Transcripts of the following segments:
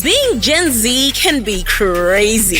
Being Gen Z can be crazy.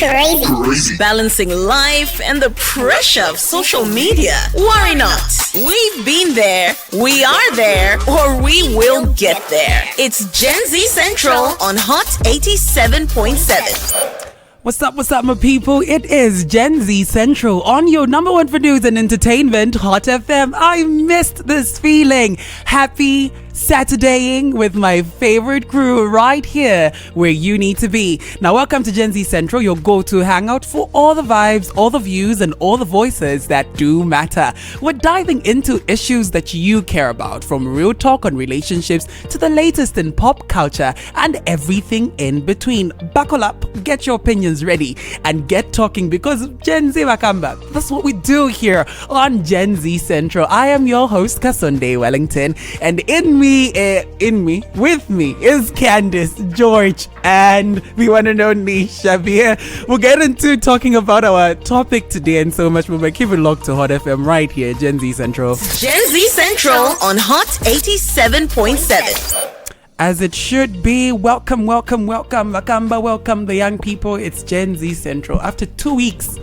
Balancing life and the pressure of social media. Worry not. We've been there, we are there, or we will get there. It's Gen Z Central on Hot 87.7. What's up, my people? It is Gen Z Central on your number one for news and entertainment, Hot FM. I missed this feeling. Happy Saturdaying with my favorite crew right here where you need to be. Now, welcome to Gen Z Central, your go-to hangout for all the vibes, all the views, and all the voices that do matter. We're diving into issues that you care about, from real talk on relationships to the latest in pop culture and everything in between. Buckle up, get your opinions ready, and get talking because Gen Z Makamba. That's what we do here on Gen Z Central. I am your host, Kasunde Wellington, and with me is Candice, George, and the one and only Shabir. We'll get into talking about our topic today and so much more, but keep it locked to Hot FM right here, Gen Z Central. Gen Z Central on Hot 87.7. As it should be. Welcome, Makamba, welcome the young people. It's Gen Z Central. After 2 weeks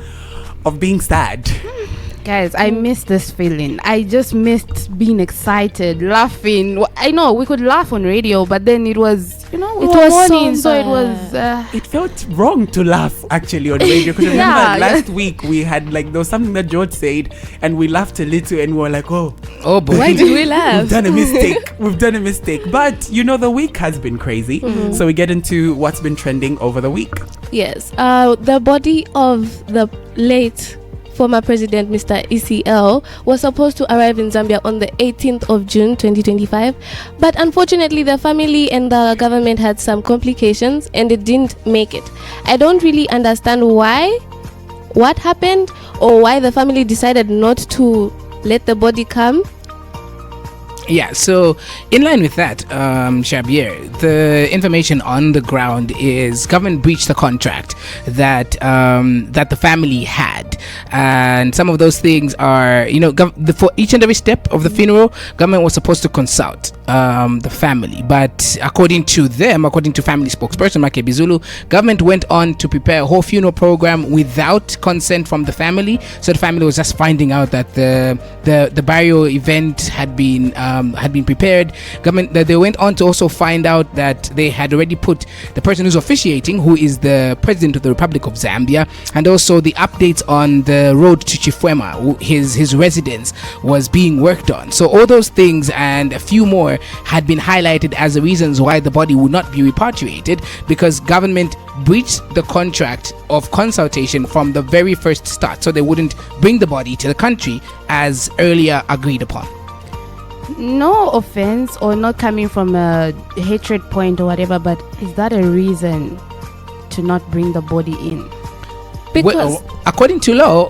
of being sad. Guys, I missed this feeling. I just missed being excited, laughing. I know we could laugh on radio, but then it was, it was morning, so it was... It felt wrong to laugh, actually, on radio. Because remember, last week we had, there was something that George said, and we laughed a little, and we were like, oh boy. Why did we laugh? We've done a mistake. But, the week has been crazy. Mm-hmm. So we get into what's been trending over the week. Yes. The body of the late former president, Mr. ECL, was supposed to arrive in Zambia on the 18th of June 2025, but unfortunately the family and the government had some complications and it didn't make it. I don't really understand what happened, or why the family decided not to let the body come. Yeah, so in line with that, Shabir, the information on the ground is government breached the contract that the family had, and some of those things are, for each and every step of the funeral, government was supposed to consult the family, but according to family spokesperson Makebi Zulu, government went on to prepare a whole funeral program without consent from the family. So the family was just finding out that the burial event had been prepared. They went on to also find out that they had already put the person who's officiating, who is the president of the Republic of Zambia, and also the updates on the road to Chifwema, his residence, was being worked on. So all those things and a few more had been highlighted as the reasons why the body would not be repatriated, because government breached the contract of consultation from the very first start, so they wouldn't bring the body to the country as earlier agreed upon. No offense, or not coming from a hatred point or whatever, but is that a reason to not bring the body in? Because according to law,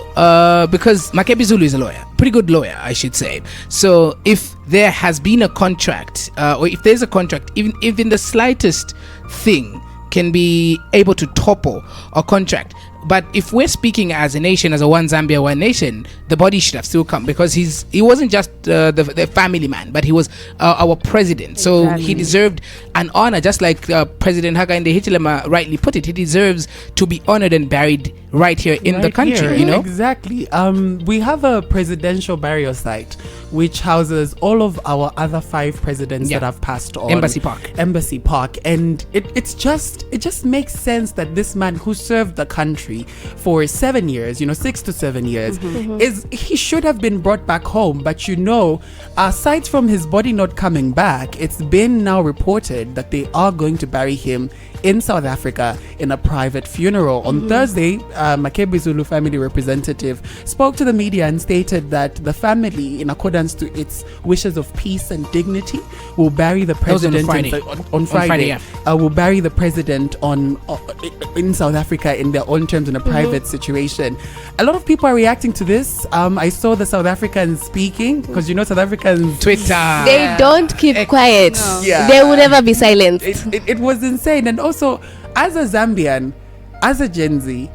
because Makebi Zulu is a lawyer, pretty good lawyer, I should say. So if there has been a contract, or if there's a contract, even the slightest thing can be able to topple a contract. But if we're speaking as a nation, as a one Zambia, one nation, the body should have still come, because he wasn't just the family man, but he was our president. So exactly. He deserved an honor, just like President Hakainde Hichilema rightly put it. He deserves to be honored and buried right here in the country, Exactly. We have a presidential burial site which houses all of our other 5 presidents that have passed on. Embassy Park. And it just makes sense that this man who served the country for 7 years, 6 to 7 years, he should have been brought back home. But aside from his body not coming back, it's been now reported that they are going to bury him in South Africa in a private funeral. On Thursday, Makebi Zulu family representative spoke to the media and stated that the family, in accordance to its wishes of peace and dignity, will bury the president on Friday. Will bury the president in South Africa in their own terms, in a private situation. A lot of people are reacting to this. I saw the South Africans speaking, because South Africans Twitter, they don't keep quiet. No. Yeah. They will never be silenced. It was insane. And also, as a Zambian, as a Gen Z,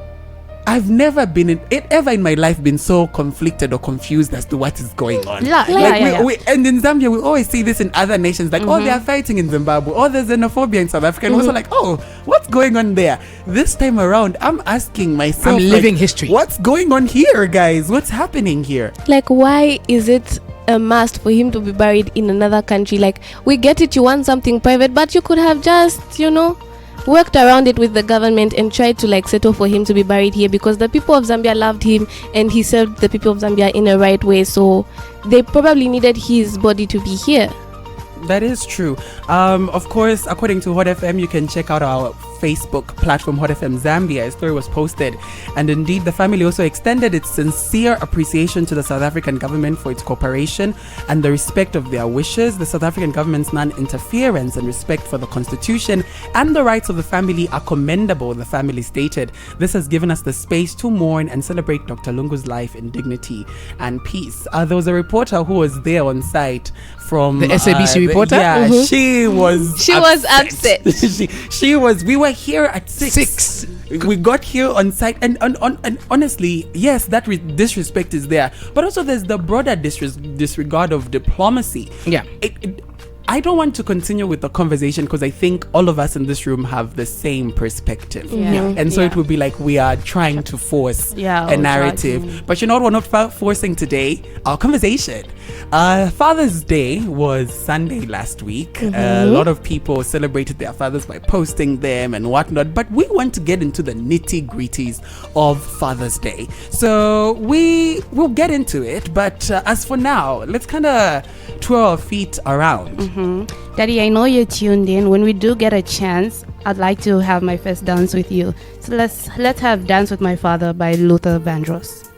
I've never been ever in my life been so conflicted or confused as to what is going on. And in Zambia, we always see this in other nations, like, oh, they are fighting in Zimbabwe, or there's xenophobia in South Africa. And also like, oh, what's going on there? This time around, I'm asking myself, I'm living history. What's going on here, guys? What's happening here? Like, why is it a must for him to be buried in another country? Like, we get it, you want something private, but you could have just, worked around it with the government and tried to like settle for him to be buried here, because the people of Zambia loved him and he served the people of Zambia in a right way, so they probably needed his body to be here. That is true. Of course, according to Hot FM, you can check out our Facebook platform, Hot FM Zambia. A story was posted, and indeed the family also extended its sincere appreciation to the South African government for its cooperation and the respect of their wishes. The South African government's non-interference and respect for the constitution and the rights of the family are commendable, the family stated. This has given us the space to mourn and celebrate Dr. Lungu's life in dignity and peace. There was a reporter who was there on site from the SABC reporter. Yeah, she was upset. We were here at 6. We got here on site, and honestly, yes, that disrespect is there, but also there's the broader disregard of diplomacy. Yeah. I don't want to continue with the conversation because I think all of us in this room have the same perspective. And so it would be like we are trying to force a narrative. But you know what we're not forcing today? Our conversation. Father's Day was Sunday last week. A lot of people celebrated their fathers by posting them and whatnot. But we want to get into the nitty-gritties of Father's Day. So we will get into it. But as for now, let's kind of twirl our feet around. Daddy, I know you're tuned in. When we do get a chance, I'd like to have my first dance with you. So let's have Dance with My Father by Luther Vandross.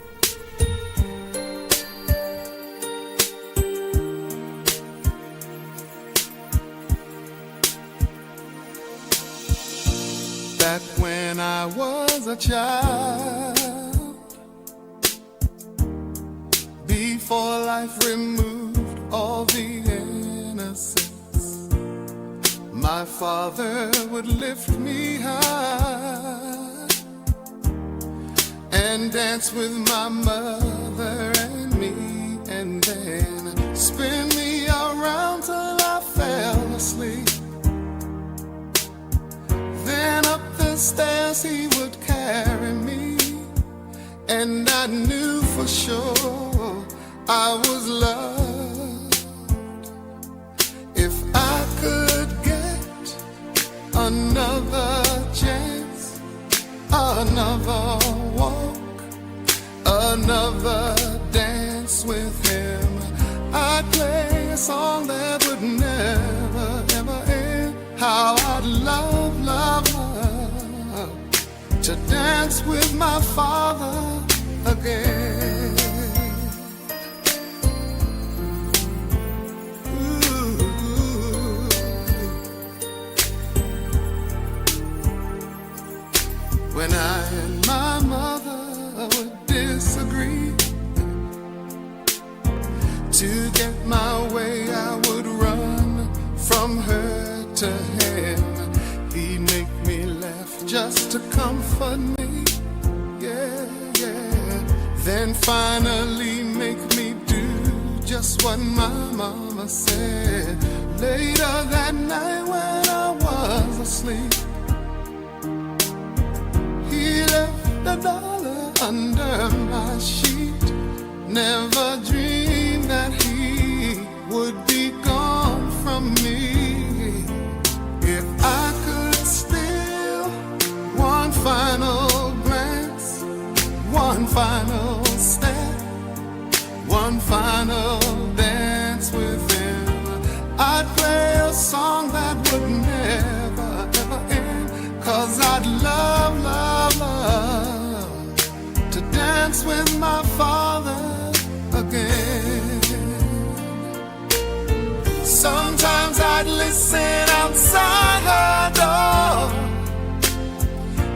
Back when I was a child, before life removed all the innocence, my father would lift me high and dance with my mother and me, and then spin me around till I fell asleep. Then up the stairs he would carry me, and I knew for sure I was loved. If I could get another chance, another walk, another dance with him, I'd play a song that would never ever end. How I'd love, love, love to dance with my father again. When I and my mother would disagree, to get my way I would run from her to him. He'd make me laugh just to comfort me, yeah, yeah. Then finally make me do just what my mama said. Later that night when I was asleep, he left $1 under my sheet. Never dreamed that he would be gone from me. If I could steal one final glance, one final step, one final dance with him, I'd play a song that would never ever end. 'Cause I'd love, love, love to dance with my father again. Sometimes I'd listen outside her door,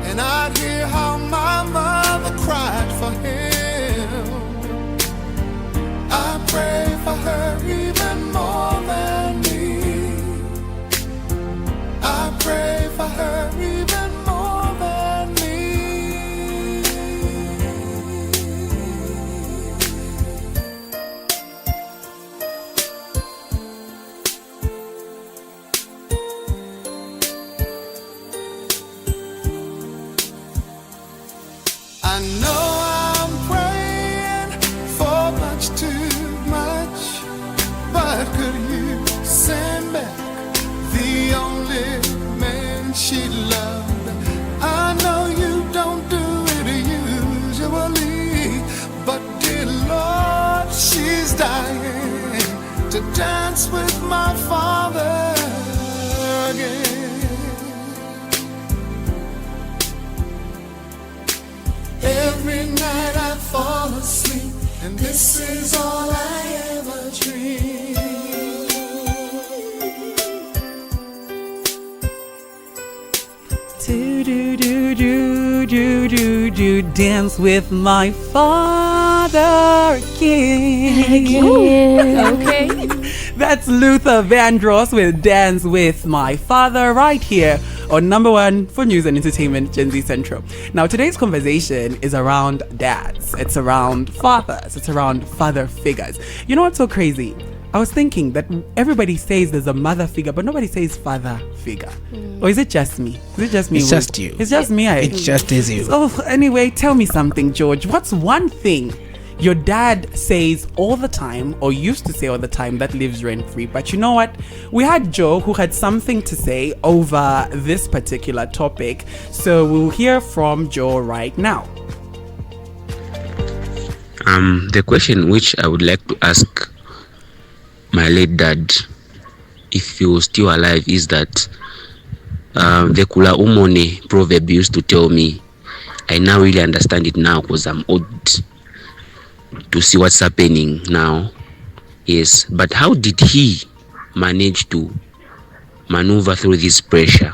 and I'd hear how my mother cried for him. I know I'm praying for much too much, but could you send back the only man she loved? I know you don't do it usually, but dear Lord, she's dying to dance with my father again. Every night I fall asleep, and this is all I ever dream. Do dance with my father again. Okay. That's Luther Vandross with Dance with My Father right here on number one for news and entertainment, Gen Z Central. Now, today's conversation is around dads. It's around fathers. It's around father figures. You know what's so crazy? I was thinking that everybody says there's a mother figure, but nobody says father figure. Or is it just me? Is it just me? It's just you. It's just me. It just is you. So anyway, tell me something, George. What's one thing your dad says all the time, or used to say all the time, that lives rent free? But you know what? We had Joe who had something to say over this particular topic. So we'll hear from Joe right now. The question which I would like to ask my late dad, if he was still alive, is that the Kula Umone proverb used to tell me. I now really understand it now because I'm old to see what's happening now. Yes, but how did he manage to maneuver through this pressure?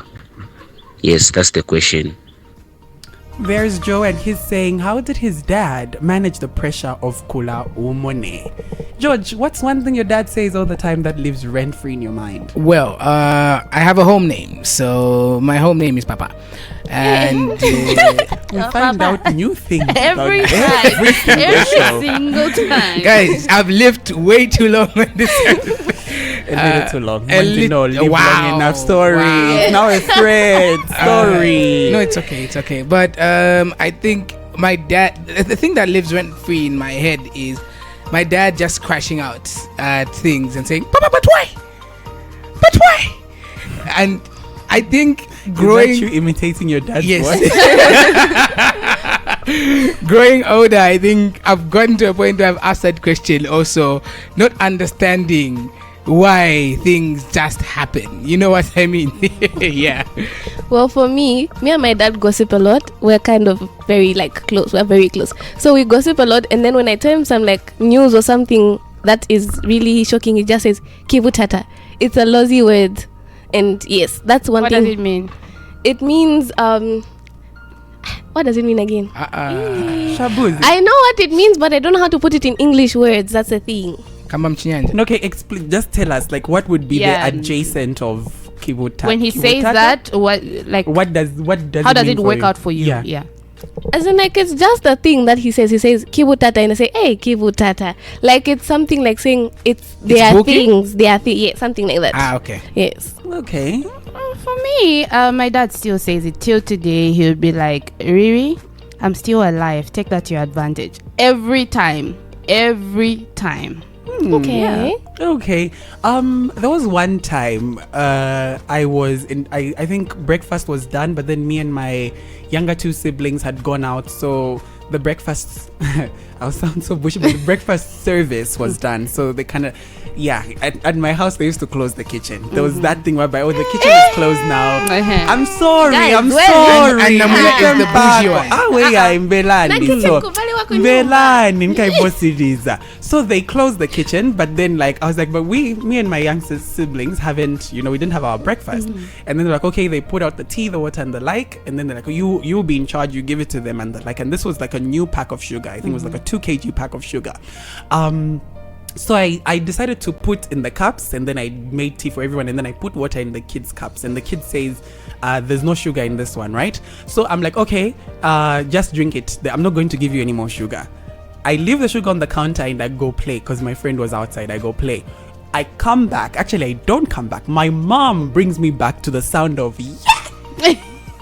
Yes, that's the question. There's Joe, and he's saying, how did his dad manage the pressure of Kula Umone? George, what's one thing your dad says all the time that lives rent free in your mind? Well, I have a home name, so my home name is Papa. And We find out new things Every about time. every single show. Single time. guys, I've lived way too long on this earth. A little too long. a lit- Live long wow. enough. Story. Wow. Now a thread. Story. No, it's okay. It's okay. But I think my dad, the thing that lives rent free in my head is my dad just crashing out at things and saying, Papa, but why? But why? And I think growing. Is that you imitating your dad's Yes. voice? Growing older, I think I've gotten to a point where I've asked that question also, not understanding why things just happen. You know what I mean? Yeah. Well, for me and my dad gossip a lot. We're kind of very close. We're very close. So we gossip a lot, and then when I tell him some news or something that is really shocking, he just says "kibutata." It's a lousy word, and yes, that's one What thing. does it mean? It means what does it mean again? Shabuz. I know what it means, but I don't know how to put it in English words. That's the thing. Kama mchinyanja. Okay, explain. Just tell us, what would be Yeah. the adjacent of Kibutata? When he says that, what does how it does mean it for work you? out for you? Yeah. As in, it's just a thing that he says. He says "kibutata" and I say, "Hey, kibutata." It's something like saying they are booking? things. They are yeah, something like that. Okay. Yes. Okay. For me, my dad still says it till today. He'll be like, Riri, I'm still alive. Take that to your advantage. Every time. Okay. Okay. There was one time I was in. I think breakfast was done, but then me and my younger two siblings had gone out, so the breakfast. I'll sound so bushy, but the breakfast service was done. So they kind of, at my house they used to close the kitchen. There was that thing whereby the kitchen is closed now. I'm sorry. Guys, I'm well, sorry. and Namula is the bougie one. Mbelani. So they closed the kitchen, but then I was like, but me and my youngest siblings haven't, we didn't have our breakfast. And then they're like, okay, they put out the tea, the water, and the like, and then they're like, you'll be in charge, you give it to them, and the like. And this was a new pack of sugar. I think it was a 2 kg pack of sugar. So I decided to put in the cups, and then I made tea for everyone, and then I put water in the kids' cups, and the kid says, there's no sugar in this one, right? So I'm like, okay, just drink it. I'm not going to give you any more sugar. I leave the sugar on the counter and I go play because my friend was outside. I go play. I come back. Actually, I don't come back. My mom brings me back to the sound of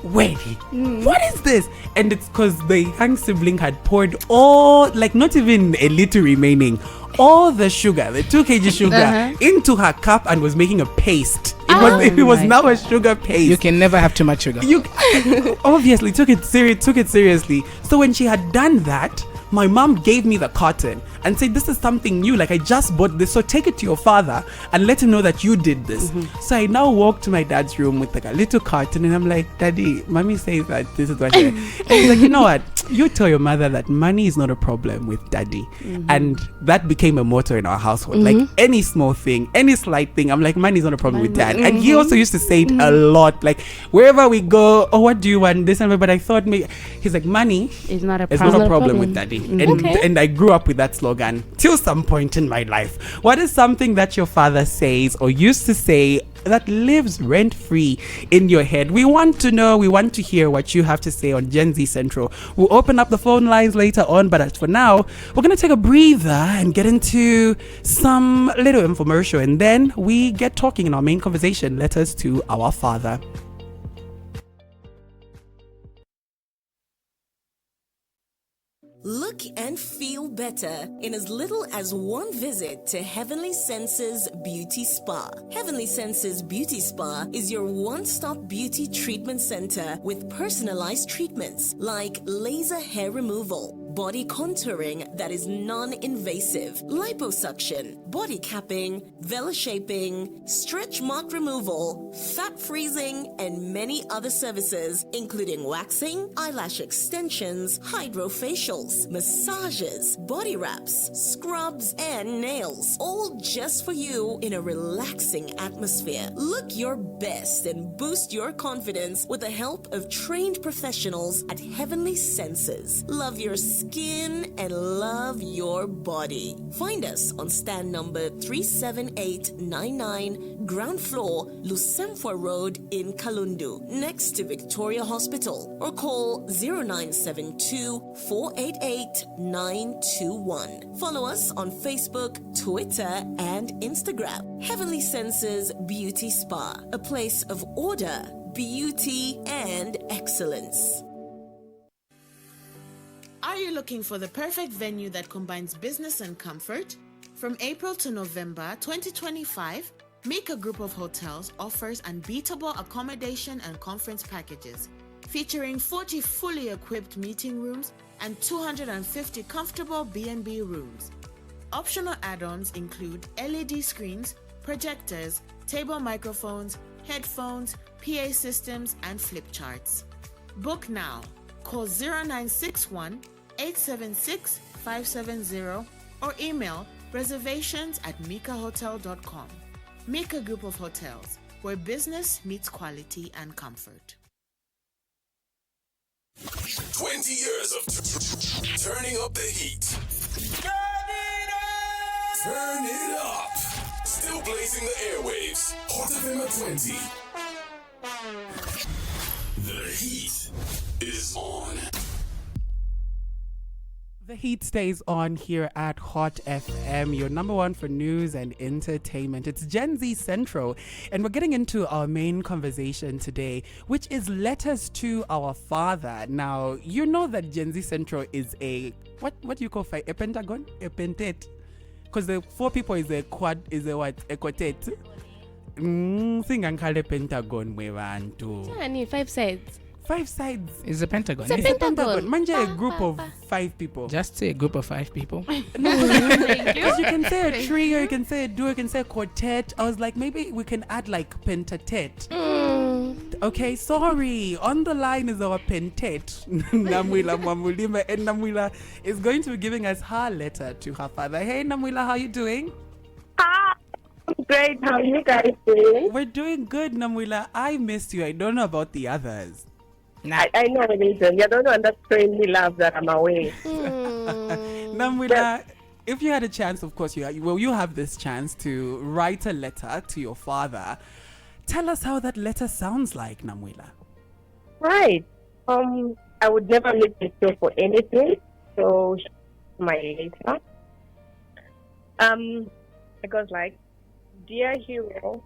wait, what is this? And it's because the young sibling had poured all, like not even a little remaining, all the sugar, the 2 kg sugar into her cup and was making a paste. It was now a sugar paste. You can never have too much sugar. You obviously took it seriously. So when she had done that, my mom gave me the carton and said, this is something new, like I just bought this, so take it to your father and let him know that you did this. So I now walk to my dad's room with like a little carton and I'm like, Daddy, mommy says that this is what and he's like, you know what, you tell your mother that money is not a problem with daddy. And that became a motto in our household. Like any small thing, any slight thing, I'm like, money is not a problem with dad. And he also used to say it a lot, like wherever we go, oh, what do you want, this and that. But I thought he's like, money It's not a it's problem. not a problem with daddy. And I grew up with that slogan till some point in my life. What is something that your father says or used to say that lives rent free in your head? We want to know, we want to hear what you have to say on Gen Z Central. We'll open up the phone lines later on, but as for now, we're going to take a breather and get into some little infomercial, and then we get talking in our main conversation, letters to our father. Look and feel better in as little as one visit to Heavenly Senses Beauty Spa. Heavenly Senses Beauty Spa is your one-stop beauty treatment center with personalized treatments like laser hair removal, body contouring that is non-invasive, liposuction, body capping, vela shaping, stretch mark removal, fat freezing, and many other services, including waxing, eyelash extensions, hydrofacials, massages, body wraps, scrubs, and nails, all just for you in a relaxing atmosphere. Look your best and boost your confidence with the help of trained professionals at Heavenly Senses. Love your skin and love your body. Find us on stand number 37899, ground floor, Lusemfwa Road in Kalundu, next to Victoria Hospital, or call 0972 488 921. Follow us on Facebook, Twitter, and Instagram. Heavenly Senses Beauty Spa, a place of order, beauty, and excellence. Are you looking for the perfect venue that combines business and comfort? From April to November 2025, Mika Group of Hotels offers unbeatable accommodation and conference packages, featuring 40 fully equipped meeting rooms and 250 comfortable B&B rooms. Optional add-ons include LED screens, projectors, table microphones, headphones, PA systems, and flip charts. Book now. Call 0961 876 570 or email reservations@mikahotel.com. Mika Group of Hotels, where business meets quality and comfort. 20 years of turning up the heat. Turn it up. Still blazing the airwaves. Hot FM at 20. The heat is on. The heat stays on here at Hot FM, your number one for news and entertainment. It's Gen Z Central, and we're getting into our main conversation today, which is letters to our father. Now, you know that Gen Z Central is a, what do you call a pentagon? A pentet? Because the 4 people is a quad, is a what? A quartet. Singankale pentagon we want to. 5 sides. 5 sides. Is a pentagon. It's a pentagon. Manja a group of 5 people. Just say a group of 5 people. Because you can say a trio, you can say a duo, you can say a quartet. I was like, maybe we can add like pentatet. Okay, sorry. On the line is our pentet, Namwila Mwamulima, and Namwila is going to be giving us her letter to her father. Hey, Namwila, how you doing? Hi, I'm great. How are you guys doing? We're doing good, Namwila. I missed you. I don't know about the others. I know it isn't. You don't understand me love that I'm away. Namwila, if you had a chance, of course, you have this chance to write a letter to your father. Tell us how that letter sounds like, Namwila. Right. I would never miss the show for anything. So, my letter. It goes like, Dear Hero,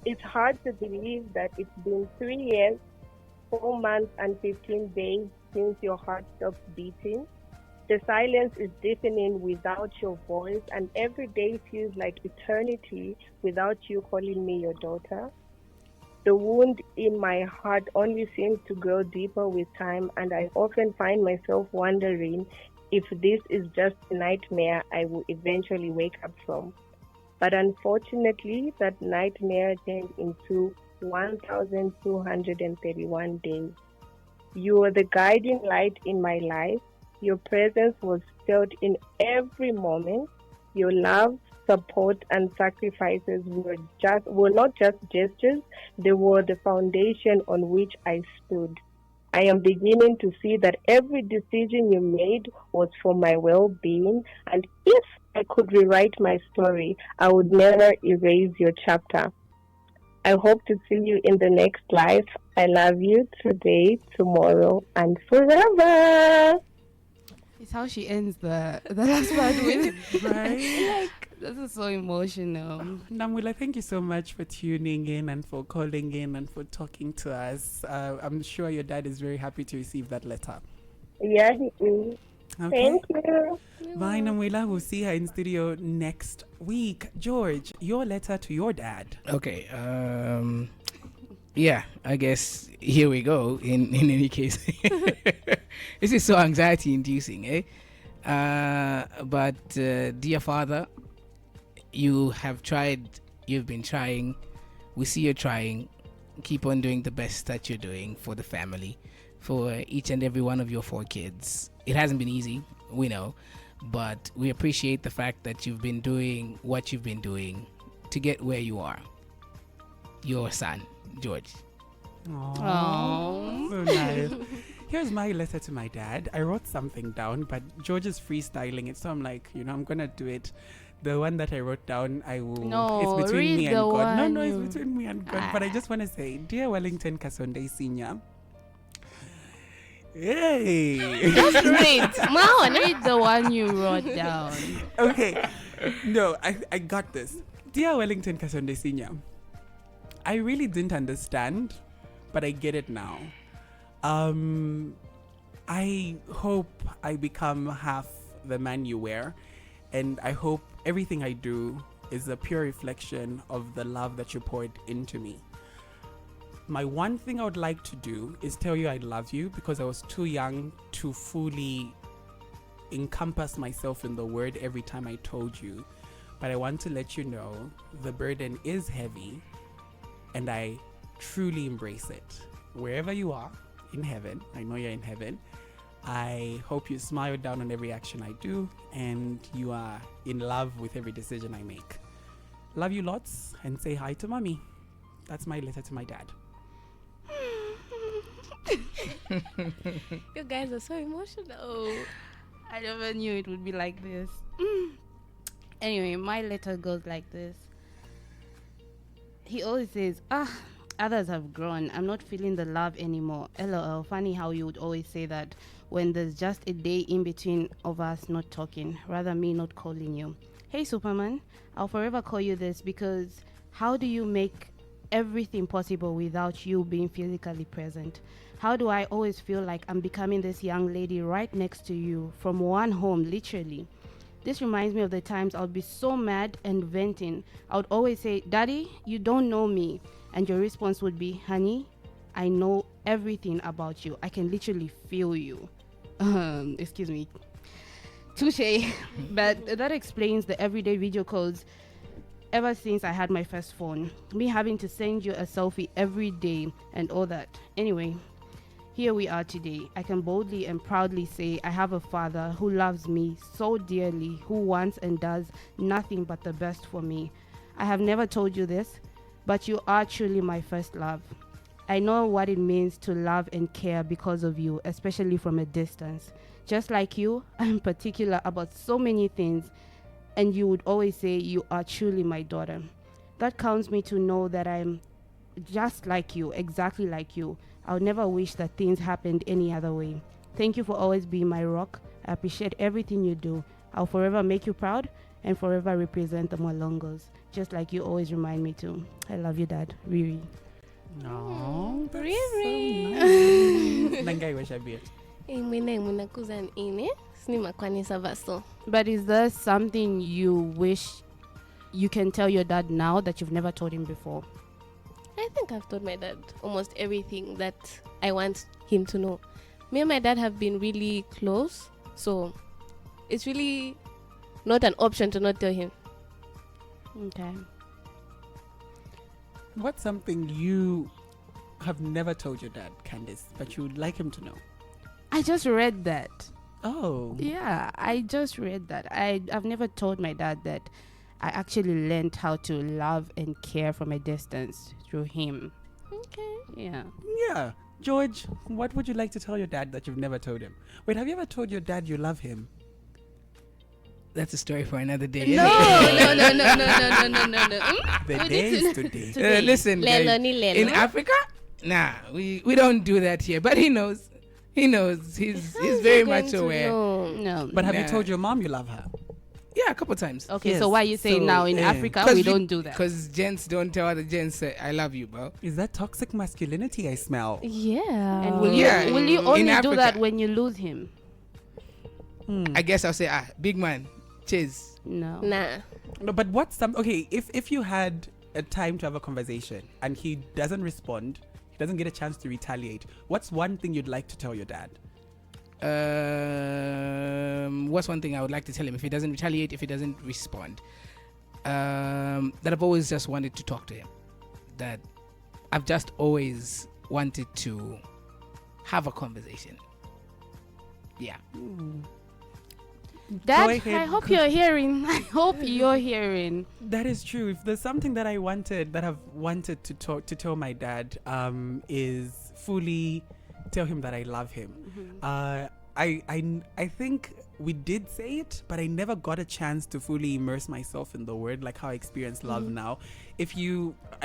it's hard to believe that it's been 3 years 4 months and 15 days since your heart stopped beating. The silence is deafening without your voice, and every day feels like eternity without you calling me your daughter. The wound in my heart only seems to grow deeper with time, and I often find myself wondering if this is just a nightmare I will eventually wake up from. But unfortunately, that nightmare turned into 1,231 days. You were the guiding light in my life. Your presence was felt in every moment. Your love, support, and sacrifices were not just gestures, they were the foundation on which I stood. I am beginning to see that every decision you made was for my well-being, and if I could rewrite my story, I would never erase your chapter. I hope to see you in the next life. I love you today, tomorrow, and forever. It's how she ends the last part with. Right? This is so emotional. Namwila, thank you so much for tuning in and for calling in and for talking to us. I'm sure your dad is very happy to receive that letter. Yeah, he is. Okay. Thank you. Bye, Namwila. We'll see her in studio next week. George, your letter to your dad. Okay. Yeah, I guess here we go. In any case, this is so anxiety inducing, eh? But dear father, you have tried. You've been trying. We see you trying. Keep on doing the best that you're doing for the family, for each and every one of your 4 kids. It hasn't been easy, we know, but we appreciate the fact that you've been doing what you've been doing to get where you are. Your son, George. Aww. So nice. Here's my letter to my dad. I wrote something down, but George is freestyling it, so I'm like, I'm gonna do it. The one that I wrote down, I will. No, it's between me and God. No, you... it's between me and God. But I just want to say, dear Wellington Kasonde Senior. Hey. Just read. Mom, read the one you wrote down. Okay. No, I got this. Dear Wellington Kasonde Senior, I really didn't understand, but I get it now. I hope I become half the man you were, and I hope everything I do is a pure reflection of the love that you poured into me. My one thing I would like to do is tell you I love you, because I was too young to fully encompass myself in the word every time I told you. But I want to let you know the burden is heavy, and I truly embrace it. Wherever you are in heaven, I know you're in heaven, I hope you smile down on every action I do, and you are in love with every decision I make. Love you lots, and say hi to mommy. That's my letter to my dad. You guys are so emotional. I never knew it would be like this. Anyway, my letter goes like this. He always says, others have grown. I'm not feeling the love anymore. LOL. Funny how you would always say that when there's just a day in between of us not talking. Rather me not calling you. Hey, Superman. I'll forever call you this, because how do you make everything possible without you being physically present? How do I always feel like I'm becoming this young lady right next to you from one home, literally? This reminds me of the times I would be so mad and venting. I would always say, Daddy, you don't know me. And your response would be, honey, I know everything about you. I can literally feel you. Excuse me. Touche. But that explains the everyday video calls ever since I had my first phone. Me having to send you a selfie every day and all that. Anyway, here we are today. I can boldly and proudly say I have a father who loves me so dearly, who wants and does nothing but the best for me. I have never told you this, but you are truly my first love. I know what it means to love and care because of you, especially from a distance. Just like you, I'm particular about so many things, and you would always say you are truly my daughter. That counts me to know that I'm just like you, exactly like you. I would never wish that things happened any other way. Thank you for always being my rock. I appreciate everything you do. I'll forever make you proud and forever represent the Mwalongos, just like you always remind me to. I love you, Dad. Riri. No, Riri. So nice. Nangai Washabir. But is there something you wish you can tell your dad now that you've never told him before? I think I've told my dad almost everything that I want him to know. Me and my dad have been really close, so it's really not an option to not tell him. Okay. What's something you have never told your dad, Candice, but you would like him to know? I just read that. Oh. Yeah, I just read that. I've never told my dad that I actually learned how to love and care from a distance through him. Okay. Yeah. Yeah. George, what would you like to tell your dad that you've never told him? Wait, have you ever told your dad you love him? That's a story for another day. No. The day is today. Listen, guys, in Africa, nah, we don't do that here. But he knows. He's very much aware. No. But have you told your mom you love her? Yeah, a couple times. Okay, Yes, so why you say so, now in Africa we don't do that? Because gents don't tell other gents, I love you, bro. Is that toxic masculinity I smell? Yeah. And will you only do that when you lose him? I guess I'll say, big man, cheers. No. Nah. No, but what's okay, if you had a time to have a conversation and he doesn't respond, he doesn't get a chance to retaliate, what's one thing you'd like to tell your dad? What's one thing I would like to tell him if he doesn't retaliate, if he doesn't respond? That I've always just wanted to talk to him. That I've just always wanted to have a conversation. Yeah. Dad, I hope you're hearing. I hope you're hearing. That is true. If there's something that I've wanted to tell my dad, is fully tell him that I love him. I think we did say it, but I never got a chance to fully immerse myself in the word, like how I experience love now. I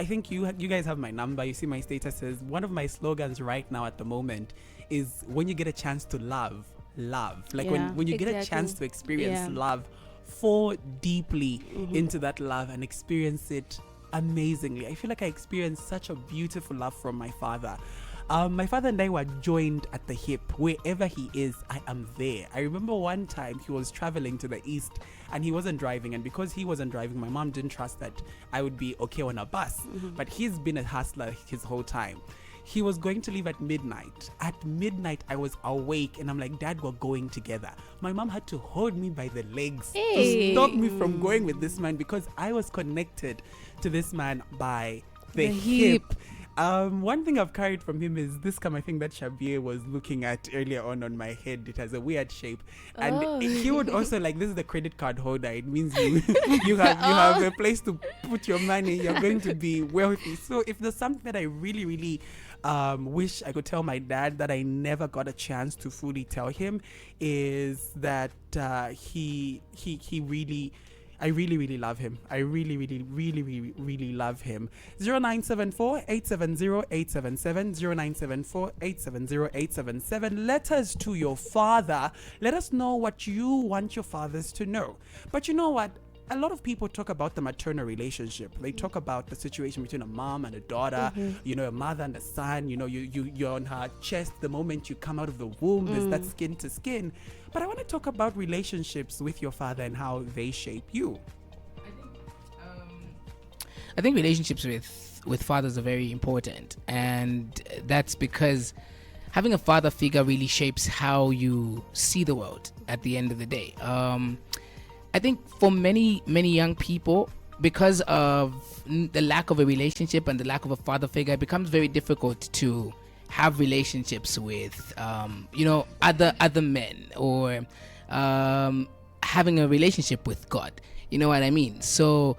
think you guys have my number. You see my statuses. One of my slogans right now at the moment is when you get a chance to love. Like when you get a chance to experience love, fall deeply into that love and experience it amazingly. I feel like I experienced such a beautiful love from my father. My father and I were joined at the hip. Wherever he is, I am there. I remember one time he was traveling to the east and he wasn't driving, and because he wasn't driving, my mom didn't trust that I would be okay on a bus. But he's been a hustler his whole time. He was going to leave at midnight. At midnight, I was awake and I'm like, Dad, we're going together. My mom had to hold me by the legs to stop me from going with this man because I was connected to this man by the hip. One thing I've carried from him is this kind of thing that Shabir was looking at earlier on my head. It has a weird shape, and he would also like, this is the credit card holder. It means you have a place to put your money. You're going to be wealthy. So if there's something that I really wish I could tell my dad that I never got a chance to fully tell him, is that I really love him. I really love him. 0974-870-877, 0974-870-877. Letters to your father. Let us know what you want your fathers to know. But you know what? A lot of people talk about the maternal relationship. They talk about the situation between a mom and a daughter, a mother and a son. You're on her chest the moment you come out of the womb. There's that skin to skin. But I want to talk about relationships with your father and how they shape you. I think relationships with fathers are very important, and that's because having a father figure really shapes how you see the world at the end of the day. I think for many young people, because of the lack of a relationship and the lack of a father figure, it becomes very difficult to have relationships with other men, or having a relationship with God. You know what I mean? So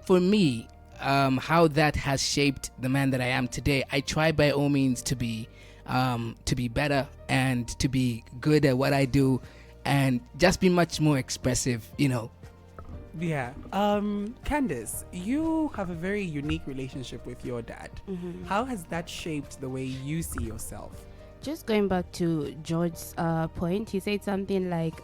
for me, how that has shaped the man that I am today, I try by all means to be better and to be good at what I do, and just be much more expressive, Yeah. Candice, you have a very unique relationship with your dad. How has that shaped the way you see yourself? Just going back to George's point, he said something like,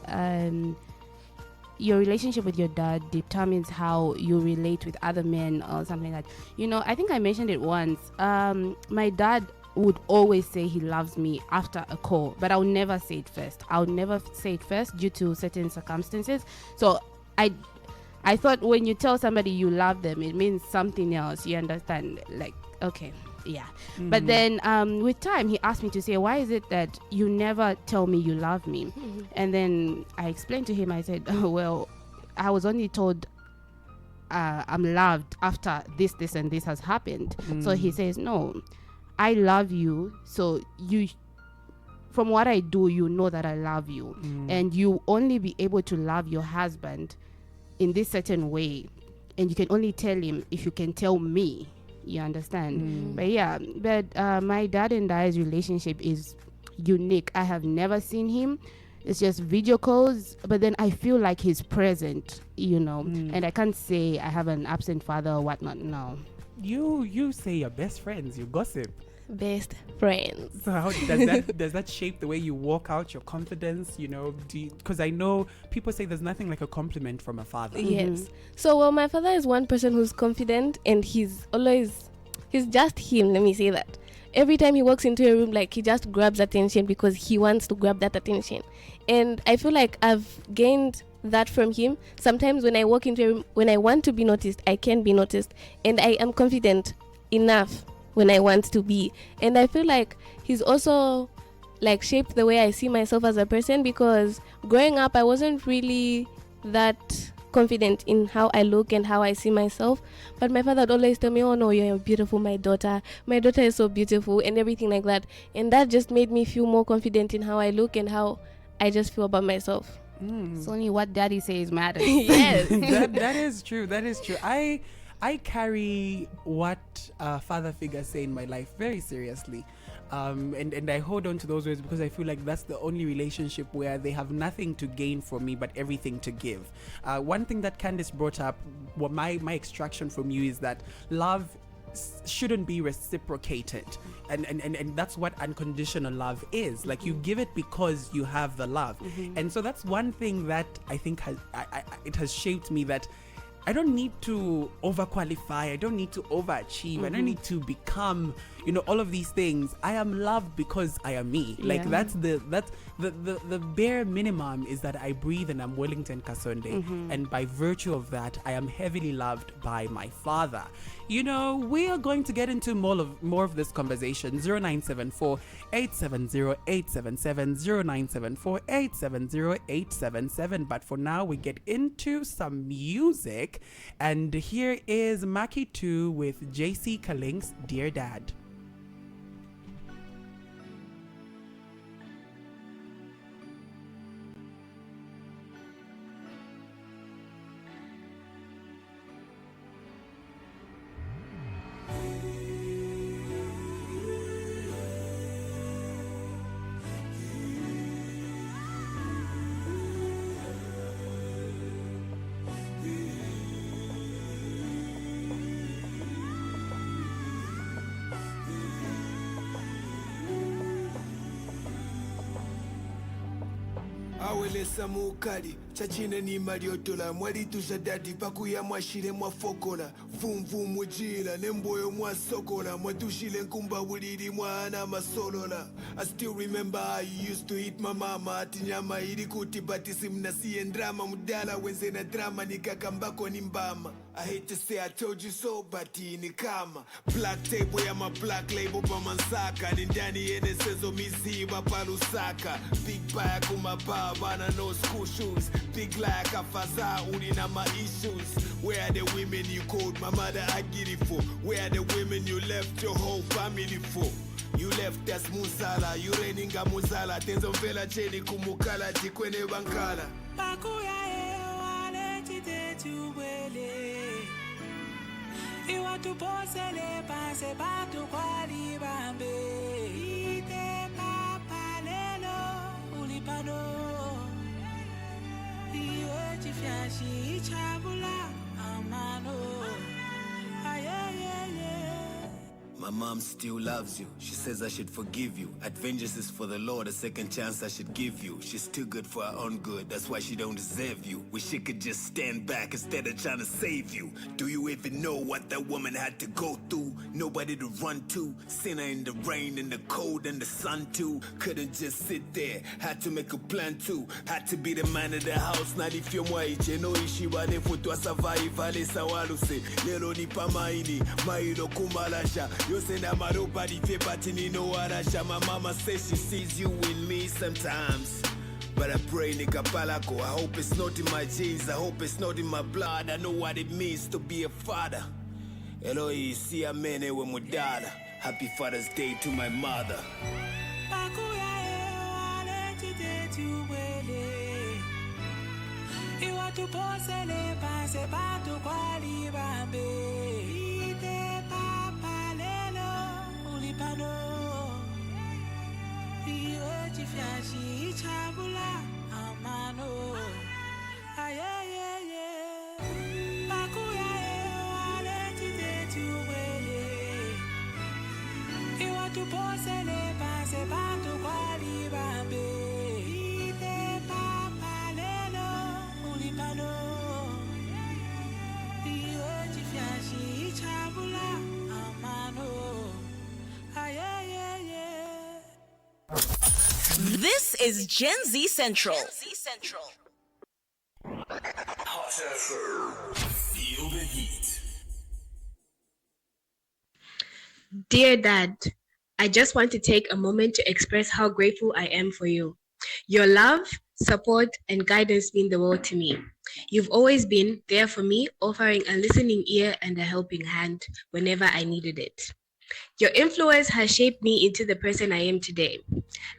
your relationship with your dad determines how you relate with other men or something like that. I think I mentioned it once. My dad would always say he loves me after a call, but I'll never say it first. I'll never say it first due to certain circumstances. So I thought when you tell somebody you love them, it means something else. You understand? Like, okay, yeah. But then with time, he asked me to say, why is it that you never tell me you love me? And then I explained to him, I said, oh, well, I was only told I'm loved after this and this has happened. So he says, no, I love you. So you, from what I do, you know that I love you. And you only be able to love your husband in this certain way. And you can only tell him if you can tell me. You understand? But yeah, my dad and I's relationship is unique. I have never seen him. It's just video calls, but then I feel like he's present, you know, and I can't say I have an absent father or whatnot. No. You say you're best friends. You gossip. Best friends. So how does that shape the way you walk out, your confidence? You know, because I know people say there's nothing like a compliment from a father. Yes. So well, my father is one person who's confident, and he's just him. Let me say that. Every time he walks into a room, like, he just grabs attention because he wants to grab that attention. And I feel like I've gained that from him. Sometimes when I walk into a room, when I want to be noticed, I can be noticed. And I am confident enough when I want to be. And I feel like he's also, like, shaped the way I see myself as a person, because growing up, I wasn't really that confident in how I look and how I see myself. But my father would always tell me, oh no, you're beautiful, my daughter is so beautiful, and everything like that. And that just made me feel more confident in how I look and how I just feel about myself. It's only what daddy says matters. Yes. that is true. I carry what father figures say in my life very seriously. And I hold on to those words because I feel like that's the only relationship where they have nothing to gain from me but everything to give. One thing that Candice brought up, what my extraction from you is that love shouldn't be reciprocated, and that's what unconditional love is. Like, you give it because you have the love. And so that's one thing that I think it has shaped me, that I don't need to overqualify. I don't need to overachieve. I don't need to become, all of these things. I am loved because I am me. Yeah. Like, that's the bare minimum, is that I breathe and I'm Wellington Kasonde. And by virtue of that, I am heavily loved by my father. We are going to get into more of this conversation. 0974 870 877 0974 870 877. But for now, we get into some music. And here is Maki 2 with JC Kalink's Dear Dad. awelesa mukali chachine ni mariotola mwalitusha dadi pakuya mwashile mwafokola vumvu mujila nemboyo mwasokola mwatushile nkumba buliri mwana masolola. I still remember how you used to eat my mama ati nyama ili kuti batisi mnasiye drama mudala wenze na drama nikakambako ni mbama. I hate to say I told you so, but ni kama black table ya ma black label pa mansaka nindani ene sezo miziba palusaka big bag kumababa na no school shoes big like a faza uni na my issues. Where are the women you called my mother I get it for? Where are the women you left your whole family for? You left us musala, you reninga musala tenzo mvela cheni kumukala tikwene bankala Pakuya wale chite chubwele Iwa tuposele panse patu kwa libambe Ite papa lelo ulipano Iwe chifyashi chabula amano Ayayeye My mom still loves you. She says I should forgive you. Vengeance is for the Lord, a second chance I should give you. She's too good for her own good, that's why she don't deserve you. Wish she could just stand back instead of trying to save you. Do you even know what that woman had to go through? Nobody to run to. Sinner in the rain, in the cold, and the sun too. Couldn't just sit there, had to make a plan too. Had to be the man of the house, not if you're white. You know she wane futwa survival, sawaluse. Lelo ni pamaini, mailo kumalasha. Yose na maropa di fe batini no arasha. My mama says she sees you in me sometimes. But I pray nigga palako. I hope it's not in my genes, I hope it's not in my blood. I know what it means to be a father. Eloi si amene we mudala. Happy Father's Day to my mother. This is Gen Z Central. Feel the heat. Dear Dad, I just want to take a moment to express how grateful I am for you. Your love, support, and guidance mean the world to me. You've always been there for me, offering a listening ear and a helping hand whenever I needed it. Your influence has shaped me into the person I am today,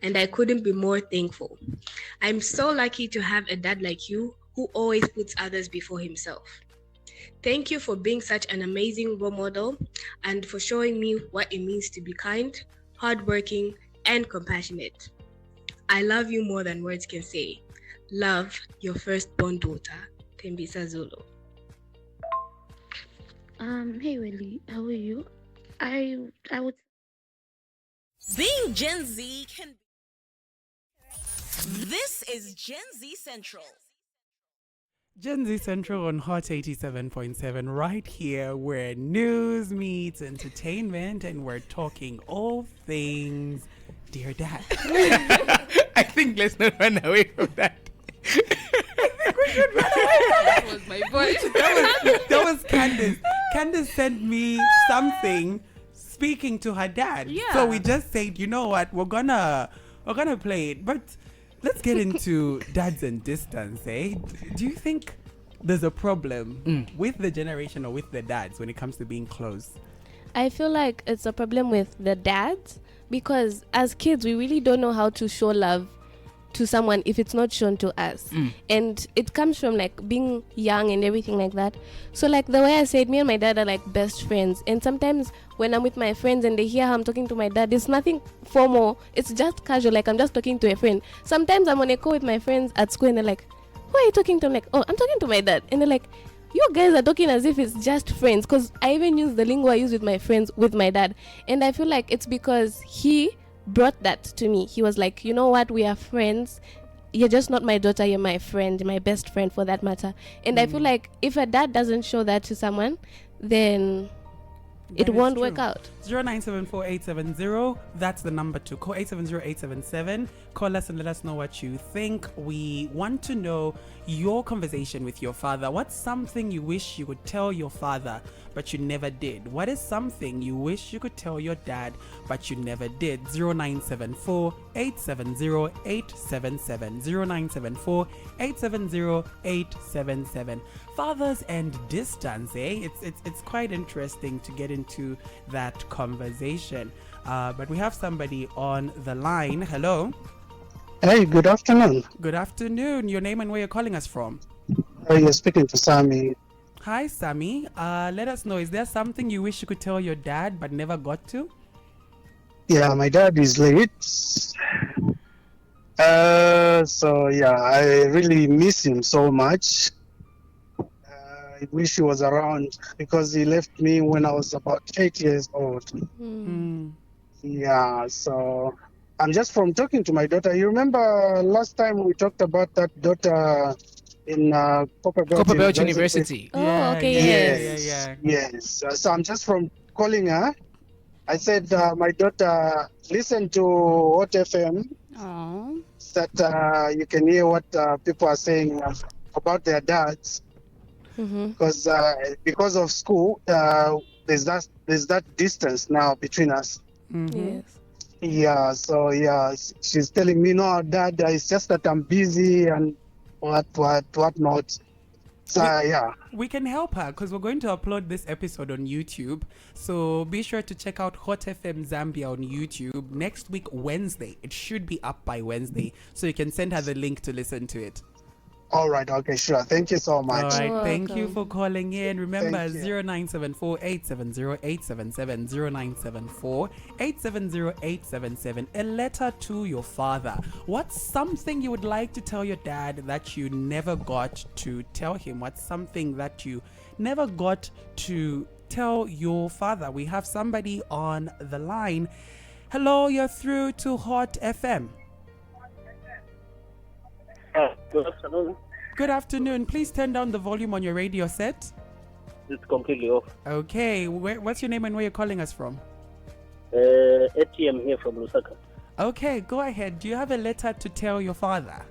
and I couldn't be more thankful. I'm so lucky to have a dad like you who always puts others before himself. Thank you for being such an amazing role model and for showing me what it means to be kind, hardworking, and compassionate. I love you more than words can say. Love, your firstborn daughter, Tembisa Zulu. Hey Willie, how are you? I would. Being Gen Z can be. This is Gen Z Central. Gen Z Central on Hot 87.7, right here where news meets entertainment, and we're talking all things Dear Dad. I think let's not run away from that. That was my voice. That was Candace. Candace sent me something speaking to her dad. Yeah. So we just said, you know what, we're gonna play it. But let's get into dads and distance, eh? Do you think there's a problem with the generation or with the dads when it comes to being close? I feel like it's a problem with the dads because as kids, we really don't know how to show love to someone if it's not shown to us. And it comes from like being young and everything like that. So like the way I said, me and my dad are like best friends. And sometimes when I'm with my friends and they hear how I'm talking to my dad, it's nothing formal. It's just casual, like I'm just talking to a friend. Sometimes I'm on a call with my friends at school and they're like, who are you talking to? I'm like, oh, I'm talking to my dad. And they're like, you guys are talking as if it's just friends. Because I even use the lingo I use with my friends with my dad. And I feel like it's because he brought that to me. He was like, you know what, we are friends. You're just not my daughter, you're my friend, my best friend for that matter. And I feel like if a dad doesn't show that to someone, then it won't work out. 0974-870, that's the number to call. 870-877. Call us and let us know what you think. We want to know your conversation with your father. What's something you wish you could tell your father but you never did? What is something you wish you could tell your dad but you never did? 0974-870-877. 0974-870-877. Fathers and distance, eh? It's quite interesting to get into that conversation. But we have somebody on the line. Hello. Hey, good afternoon. Good afternoon. Your name and where you're calling us from? You're speaking to Sammy. Hi, Sammy. Let us know, is there something you wish you could tell your dad but never got to? Yeah, my dad is late. So yeah, I really miss him so much. I wish he was around because he left me when I was about 8 years old. Yeah, so I'm just from talking to my daughter. You remember last time we talked about that daughter in Copperbelt University. Oh, okay, Yes. Yes. So I'm just from calling her. I said, my daughter, listen to Hot FM. That you can hear what people are saying about their dads. Because of school, there's that distance now between us. Yes. Yeah, so yeah, she's telling me, no, Dad, it's just that I'm busy and what not. So yeah. We can help her because we're going to upload this episode on YouTube. So be sure to check out Hot FM Zambia on YouTube next week, Wednesday. It should be up by Wednesday. So you can send her the link to listen to it. All right. Okay, sure. Thank you so much. All right. Thank you for calling in. Remember, 0974 870 877 0974 870 877. A letter to your father. What's something you would like to tell your dad that you never got to tell him? What's something that you never got to tell your father? We have somebody on the line. Hello, you're through to Hot FM. Good afternoon. Good afternoon. Please turn down the volume on your radio set. It's completely off. Okay. What's your name and where you're calling us from? ATM here from Lusaka. Okay, go ahead. Do you have a letter to tell your father?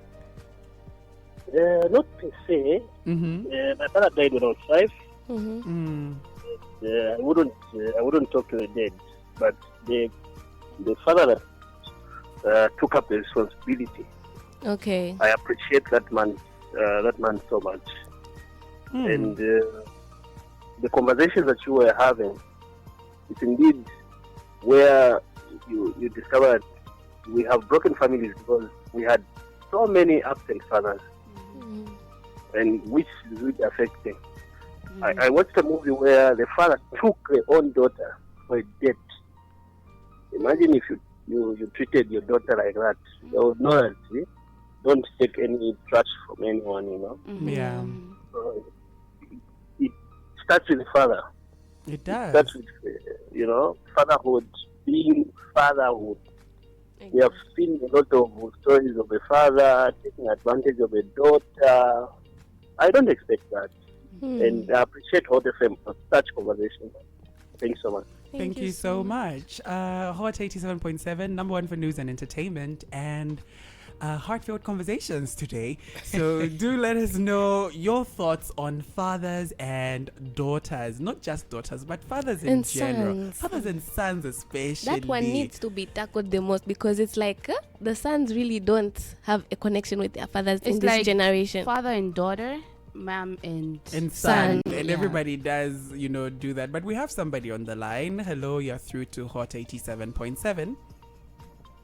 Not per se. My father died when I was 5. I wouldn't talk to the dead, but the father that took up the responsibility. Okay. I appreciate that man so much. And the conversations that you were having, it's indeed where you discover that we have broken families because we had so many absent fathers, and which is really affecting. I watched a movie where the father took their own daughter for a date. Imagine if you treated your daughter like that. There was no loyalty. Don't take any trash from anyone, you know. Yeah. So it starts with the father. It does. It starts with, fatherhood, being fatherhood. We have seen a lot of stories of a father taking advantage of a daughter. I don't expect that. And I appreciate Hot FM for such conversation. Thanks so much. Thank you so much. Hot 87.7, number one for news and entertainment, and heartfelt conversations today. So do let us know your thoughts on fathers and daughters. Not just daughters, but fathers in general. Sons. Fathers and sons especially. That one needs to be tackled the most because it's like the sons really don't have a connection with their fathers in this like generation. Father and daughter, mom and son. And everybody does, do that. But we have somebody on the line. Hello, you're through to Hot 87.7.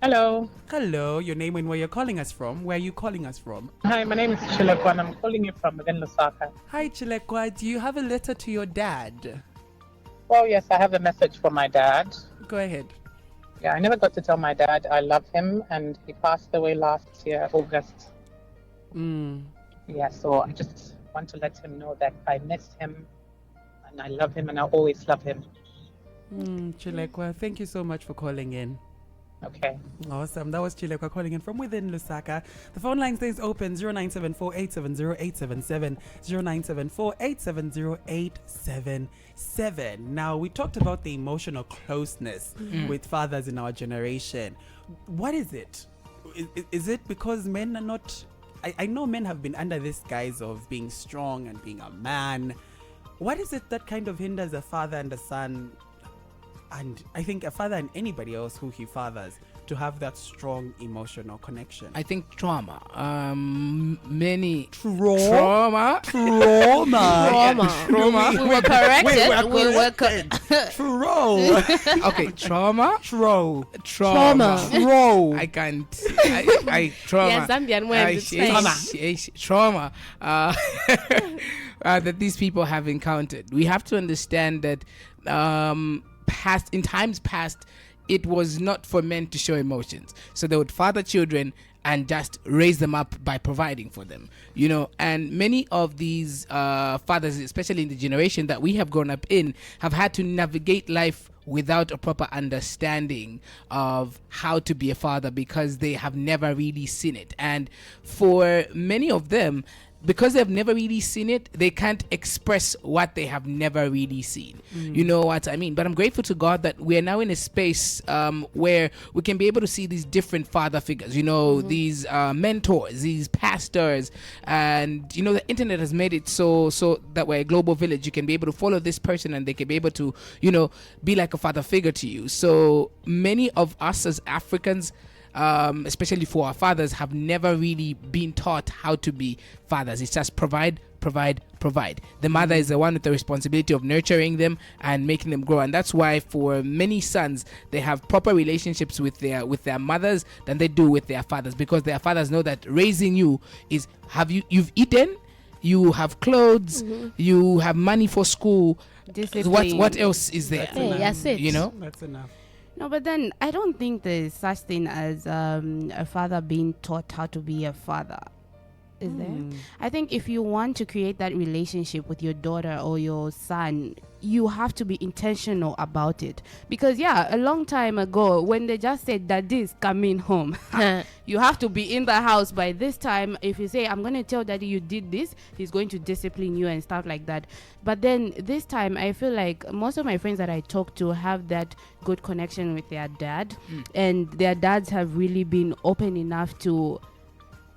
Hello. Hello, your name and where you're calling us from. Where are you calling us from? Hi, my name is Chilekwa and I'm calling you from within Lusaka. Hi, Chilekwa. Do you have a letter to your dad? Well, yes, I have a message for my dad. Go ahead. Yeah, I never got to tell my dad I love him, and he passed away last year, August. Yeah, so I just want to let him know that I miss him and I love him and I always love him. Chilekwa, thank you so much for calling in. Okay. Awesome. That was Chilekwa calling in from within Lusaka. The phone line stays open 0974 870 877 0974 870 877. Now, we talked about the emotional closeness with fathers in our generation. What is it? Is it because men are not... I know men have been under this guise of being strong and being a man. What is it that kind of hinders a father and a son, and I think a father and anybody else who he fathers, to have that strong emotional connection? I think trauma. Many trauma. We were corrected. We were Okay, trauma. Trauma. I can't. I trauma. Yes, Zambian word. Trauma. That these people have encountered. We have to understand that in times past, it was not for men to show emotions. So they would father children and just raise them up by providing for them, and many of these fathers, especially in the generation that we have grown up in, have had to navigate life without a proper understanding of how to be a father because they have never really seen it. And for many of them, because they've never really seen it, they can't express what they have never really seen. You know what I mean? But I'm grateful to God that we're now in a space where we can be able to see these different father figures, these mentors, these pastors, and the internet has made it so that we're a global village. You can be able to follow this person and they can be able to, be like a father figure to you. So many of us as Africans, especially for our fathers, have never really been taught how to be fathers. It's just provide. The mother is the one with the responsibility of nurturing them and making them grow, and that's why for many sons they have proper relationships with their mothers than they do with their fathers, because their fathers know that raising you is you've eaten, you have clothes, you have money for school. What else is there? That's it. That's enough. No, but then I don't think there's such thing as a father being taught how to be a father. Is there? I think if you want to create that relationship with your daughter or your son, you have to be intentional about it. Because a long time ago, when they just said daddy's coming home, you have to be in the house by this time. If you say, I'm going to tell daddy you did this, he's going to discipline you and stuff like that. But then this time, I feel like most of my friends that I talk to have that good connection with their dad, and their dads have really been open enough to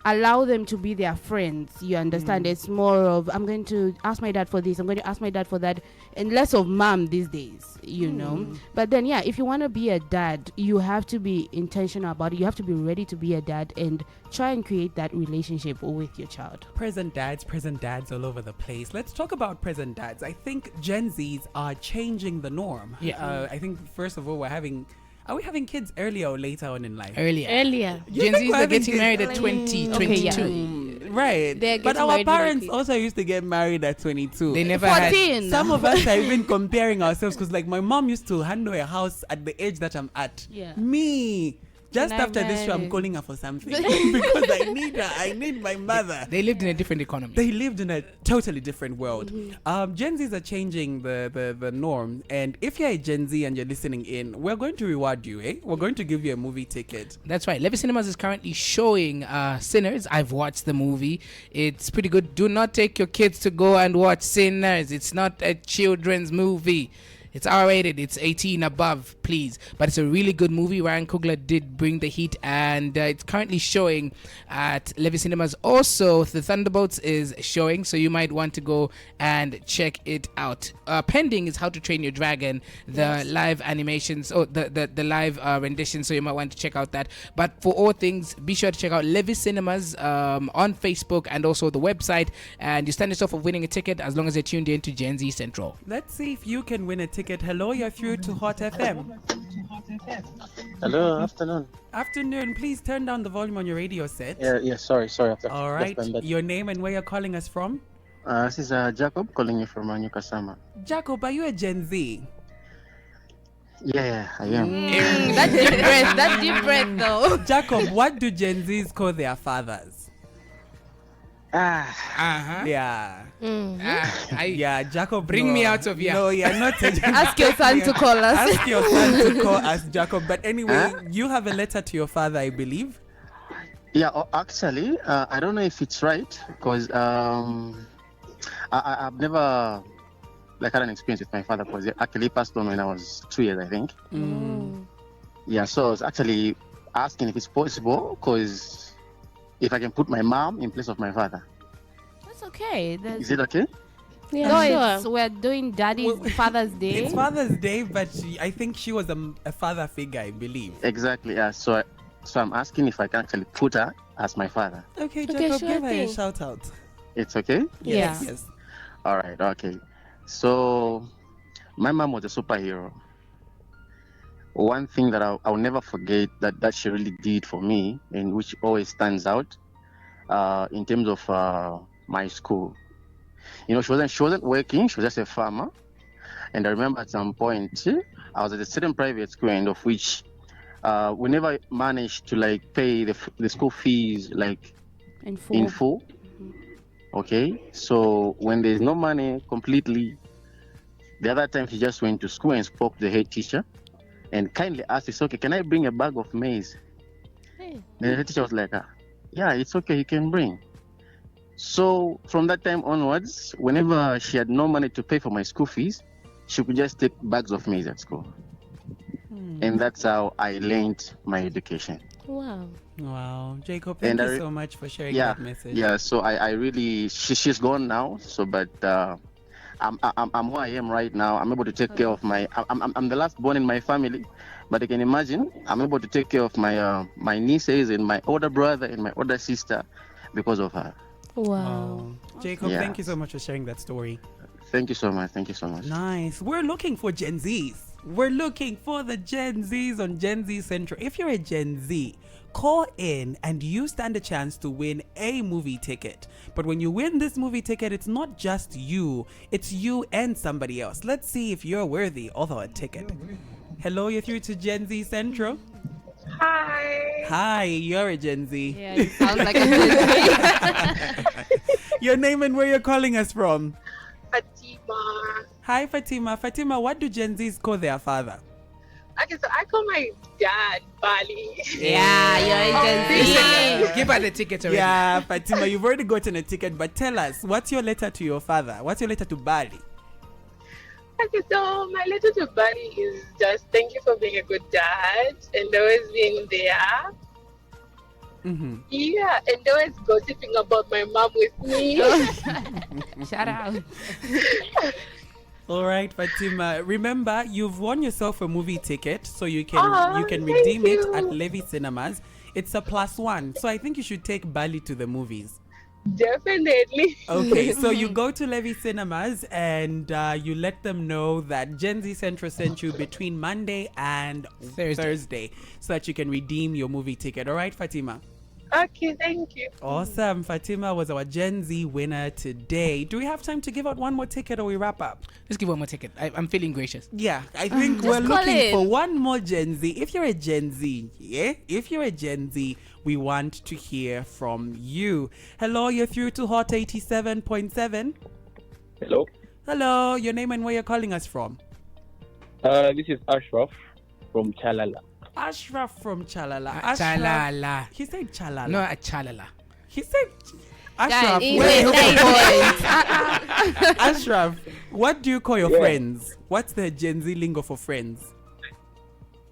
allow them to be their friends. You understand? It's more of, I'm going to ask my dad for this, I'm going to ask my dad for that, and less of mom these days, know. But then if you want to be a dad, you have to be intentional about it. You have to be ready to be a dad and try and create that relationship with your child. Present dads all over the place. Let's talk about present dads. I think Gen Zs are changing the norm. I think first of all, are we having kids earlier or later on in life? Earlier. Gen Zs are getting married at 20, 22. Right. But our parents also used to get married at 22. They never 14. had. Some of us are even comparing ourselves, because like my mom used to handle a house at the age that I'm at. Me. Just after this show, I'm calling her for something because I need her. I need my mother. They lived in a different economy. They lived in a totally different world. Gen Zs are changing the norm. And if you're a Gen Z and you're listening in, we're going to reward you, We're going to give you a movie ticket. That's right. Levy Cinemas is currently showing Sinners. I've watched the movie. It's pretty good. Do not take your kids to go and watch Sinners. It's not a children's movie. It's R-rated. It's 18 above, please. But it's a really good movie. Ryan Coogler did bring the heat, and it's currently showing at Levy Cinemas. Also, The Thunderbolts is showing, so you might want to go and check it out. Pending is How to Train Your Dragon, the live animations, the live rendition, so you might want to check out that. But for all things, be sure to check out Levy Cinemas on Facebook and also the website, and you stand yourself of winning a ticket as long as you're tuned in to Gen Z Central. Let's see if you can win a ticket. Hello, you're through to Hot FM. Hello, afternoon. Afternoon. Please turn down the volume on your radio set. Yeah, sorry. All right. Your name and where you're calling us from? This is Jacob calling you from Nyukasama. Jacob, are you a Gen Z? Yeah, I am. That's deep breath though. Jacob, what do Gen Zs call their fathers? Yeah. Yeah, Jacob. Bring me out of here. No, you're not. Ask your son to call us. Ask your son to call us, Jacob. But anyway, you have a letter to your father, I believe. Yeah, actually, I don't know if it's right, because I've never had an experience with my father, because he actually passed on when I was 2 years, I think. Yeah, so I was actually asking if it's possible, because if I can put my mom in place of my father. That's okay. Is it okay? Yeah, sure. We're doing Father's Day. It's Father's Day, but I think she was a father figure, I believe. Exactly, yeah. So I'm asking if I can actually put her as my father. Okay, Jacob, sure give her thing. a shout out. It's okay? Yes. All right, okay. So my mom was a superhero. One thing that I'll never forget that she really did for me, and which always stands out in terms of my school. She wasn't working. She was just a farmer. And I remember at some point I was at a certain private school, and of which we never managed to like pay the school fees like In full. Okay, so when there's no money completely, the other time she just went to school and spoke to the head teacher and kindly asked, "It's okay, can I bring a bag of maize?" The head teacher was like, "Yeah, it's okay, you can bring." So from that time onwards, whenever she had no money to pay for my school fees, she could just take bags of maize at school. And that's how I learned my education. Wow. Wow. Jacob, thank you so much for sharing Yeah, that message. yeah. So I really, she's gone now. So, but I'm who I am right now. I'm able to take care of my. I'm the last born in my family, but you can imagine I'm able to take care of my my nieces and my older brother and my older sister because of her. Wow. Jacob, Yeah. thank you so much for sharing that story. Thank you so much. Thank you so much. Nice. We're looking for Gen Zs. We're looking for the Gen Zs on Gen Z Central. If you're a Gen Z, call in and you stand a chance to win a movie ticket. But when you win this movie ticket, it's not just you, it's you and somebody else. Let's see if you're worthy of a ticket. Hello, you're through to Gen Z Central. Hi. Hi, you're a Gen Z. Yeah, you sound like a Gen Z. Your name and where you're calling us from? Fatima. Hi, Fatima. Fatima, what do Gen Zs call their father? Okay, so I call my dad Bali. Yeah, you're a Gen Z. Give her the ticket already. Yeah, Fatima, you've already gotten a ticket, but tell us, what's your letter to your father? What's your letter to Bali? Okay, so my letter to Bali is just thank you for being a good dad and always being there. Mm-hmm. Yeah, and always gossiping about my mom with me. Shout out. All right, Fatima. Remember, you've won yourself a movie ticket, so you can Thank redeem it you. at Levy Cinemas. It's a +1, so I think you should take Bali to the movies. Definitely. Okay, so you go to Levy Cinemas and you let them know that Gen Z Central sent you between Monday and Thursday so that you can redeem your movie ticket. All right, Fatima? Okay, thank you. Awesome. Fatima was our Gen Z winner today. Do we have time to give out one more ticket or we wrap up? Let's give one more ticket. I'm feeling gracious. Yeah, I think Just we're call looking in. for one more Gen Z. If you're a Gen Z, if you're a Gen Z, we want to hear from you. Hello, you're through to Hot 87.7. Hello. Hello, your name and where you're calling us from? This is Ashraf from Chalala. Ashraf from Chalala. Chalala. He said Chalala. No, Chalala. He said Guys, Ashraf. wait, Ashraf, what do you call your Yeah. friends? What's the Gen Z lingo for friends?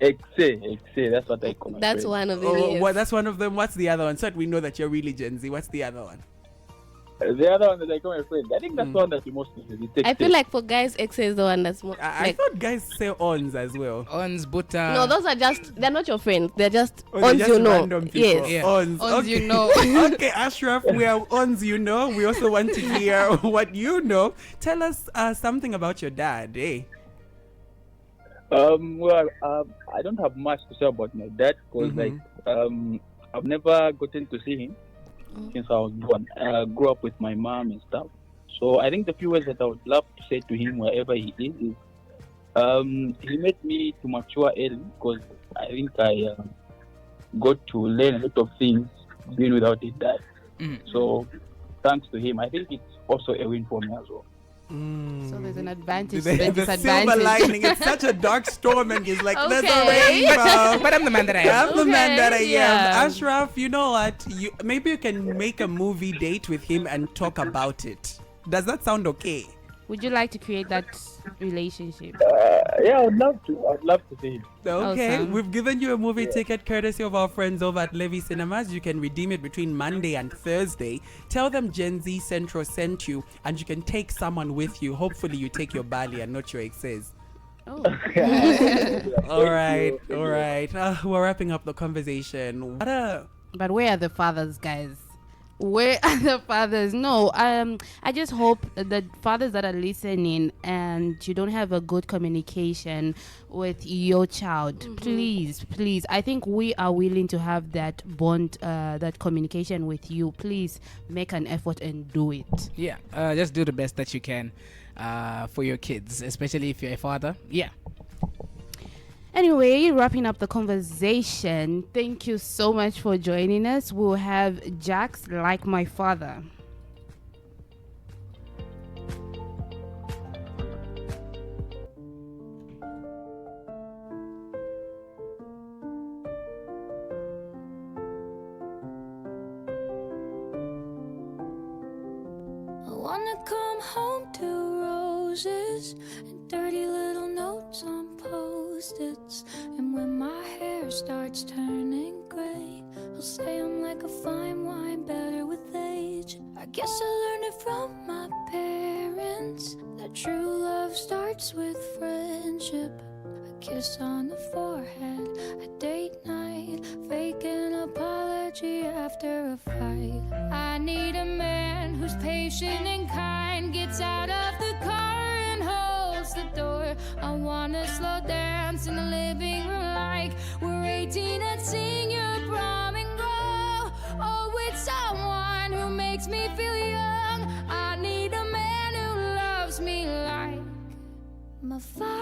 Exe, that's what I call my That's friend. one of the Oh, names. well, that's one of them. What's the other one? So that we know that you're really Gen Z. What's the other one? The other one that I call my friend. I think that's the one that you most usually take. I feel like for guys, X is the one that's more. I thought guys say ons as well. Ons, butter. No, those are just, they're not your friends. They're just Oh, they're ons just you know. random people. Yes. Ons. Ons okay. you know. Okay, Ashraf, we are ons you know. We also want to hear what you know. Tell us something about your dad, eh? Well, I don't have much to say about my dad because, I've never gotten to see him since I was born. I grew up with my mom and stuff. So I think the few words that I would love to say to him wherever he is, he made me to mature early because I think I got to learn a lot of things being without a dad. So thanks to him, I think it's also a win for me as well. So there's an advantage The, to a the disadvantage. silver lining. It's such a dark storm, and he's like, "There's a Okay. rainbow." But I'm the man that I am. I'm the man that I am. yeah. Ashraf, you know what? Maybe you can make a movie date with him and talk about it. Does that sound okay? Would you like to create that relationship? Yeah, I would love to. I'd love to see him. Okay, Awesome. we've given you a movie ticket courtesy of our friends over at Levy Cinemas. You can redeem it between Monday and Thursday. Tell them Gen Z Central sent you, and you can take someone with you. Hopefully, you take your Bali and not your exes. Oh. All right, all right. We're wrapping up the conversation. But where are the fathers, guys? Where are the fathers? No, I just hope that fathers that are listening and you don't have a good communication with your child, please, I think we are willing to have that bond, that communication with you. Please make an effort and do it. Yeah, just do the best that you can for your kids, especially if you're a father. Yeah. Anyway, wrapping up the conversation, thank you so much for joining us. We'll have Jax Like My Father. I wanna come home to roses and dirty little notes on post-its. And when my hair starts turning gray, I'll say I'm like a fine wine, better with age. I guess I learned it from my parents, that true love starts with friendship. A kiss on the forehead, a date night, fake an apology after a fight. I need a man who's patient and kind, gets out of the car and holds the door. I wanna slow dance in the living room like we're 18 and sing your prom and go. Oh, with someone who makes me feel young. I need a man who loves me like my father.